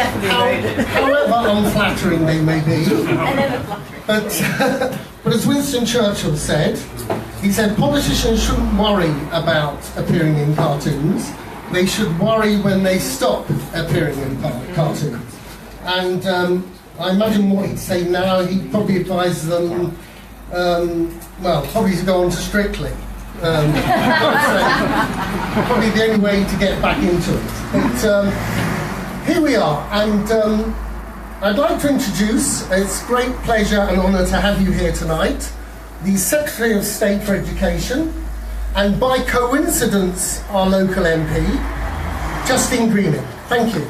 Definitely. However unflattering they may be. They're never flattering. But as Winston Churchill said, he said politicians shouldn't worry about appearing in cartoons. They should worry when they stop appearing in cartoons. And I imagine what he'd say now, he'd probably advise them, probably to go on to Strictly. Probably the only way to get back into it. But here we are, and I'd like to introduce, it's great pleasure and honour to have you here tonight, the Secretary of State for Education, and by coincidence, our local MP, Justine Greening. Thank you.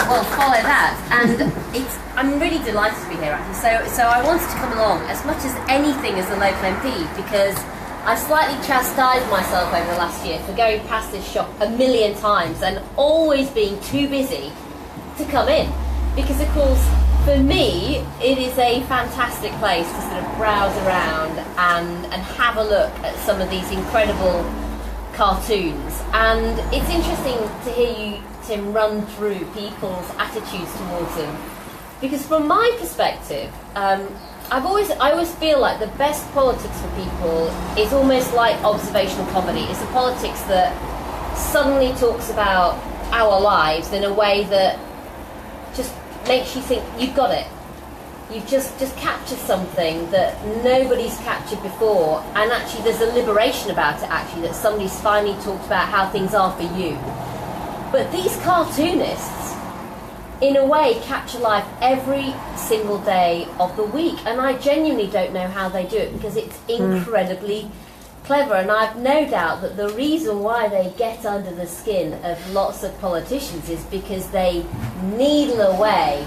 Well, follow that, and I'm really delighted to be here actually. So I wanted to come along as much as anything as a local MP, because I've slightly chastised myself over the last year for going past this shop a million times and always being too busy to come in. Because of course, for me, it is a fantastic place to sort of browse around and have a look at some of these incredible cartoons. And it's interesting to hear you, Tim, run through people's attitudes towards them. Because from my perspective, I always feel like the best politics for people is almost like observational comedy. It's a politics that suddenly talks about our lives in a way that just makes you think you've got it. You've just captured something that nobody's captured before, and actually there's a liberation about it, actually, that somebody's finally talked about how things are for you. But these cartoonists, in a way, capture life every single day of the week, and I genuinely don't know how they do it, because it's incredibly clever, and I've no doubt that the reason why they get under the skin of lots of politicians is because they needle away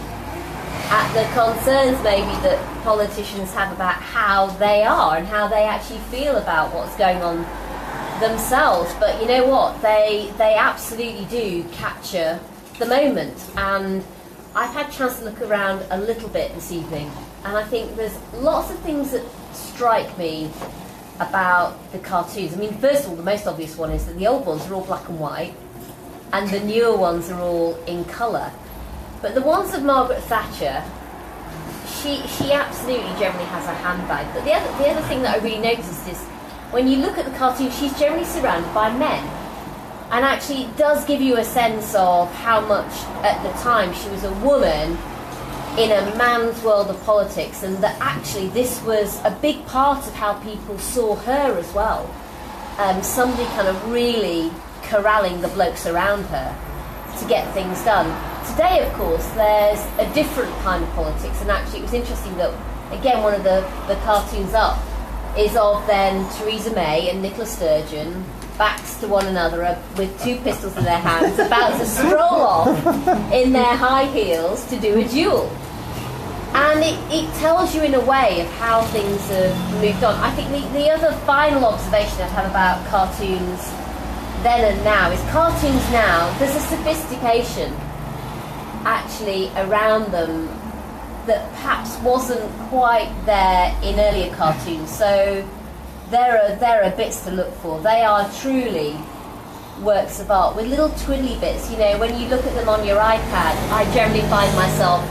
at the concerns maybe that politicians have about how they are and how they actually feel about what's going on themselves. But you know what, they absolutely do capture the moment, and I've had a chance to look around a little bit this evening, and I think there's lots of things that strike me about the cartoons. I mean, first of all, the most obvious one is that the old ones are all black and white and the newer ones are all in colour. But the ones of Margaret Thatcher, she absolutely generally has her handbag. But the other thing that I really noticed is when you look at the cartoon, she's generally surrounded by men. And actually it does give you a sense of how much at the time she was a woman in a man's world of politics, and that actually this was a big part of how people saw her as well. Somebody kind of really corralling the blokes around her to get things done. Today, of course, there's a different kind of politics, and actually it was interesting that, again, one of the cartoons up is of then Theresa May and Nicola Sturgeon, backs to one another with two pistols in their hands, about to stroll off in their high heels to do a duel. And it tells you in a way of how things have moved on. I think the other final observation I'd have about cartoons then and now is cartoons now, there's a sophistication actually around them that perhaps wasn't quite there in earlier cartoons. So there are bits to look for. They are truly works of art with little twiddly bits. You know, when you look at them on your iPad, I generally find myself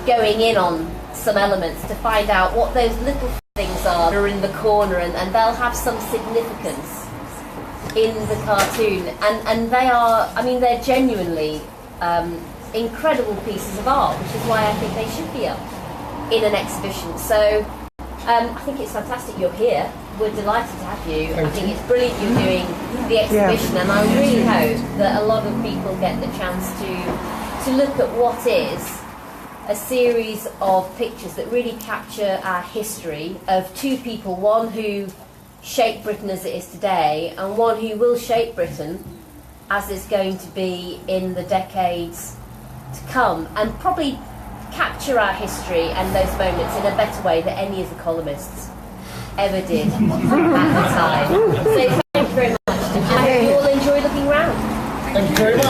going in on some elements to find out what those little things are in the corner, and they'll have some significance in the cartoon, and they are, I mean, they're genuinely incredible pieces of art, which is why I think they should be up in an exhibition. So I think it's fantastic you're here. We're delighted to have you. I think it's brilliant you're doing the exhibition, and I really hope that a lot of people get the chance to look at what is a series of pictures that really capture our history of two people, one who shaped Britain as it is today, and one who will shape Britain as it's going to be in the decades to come, and probably capture our history and those moments in a better way than any of the columnists ever did at the time. So thank you very much. I hope you all enjoy looking around. Thank you very much.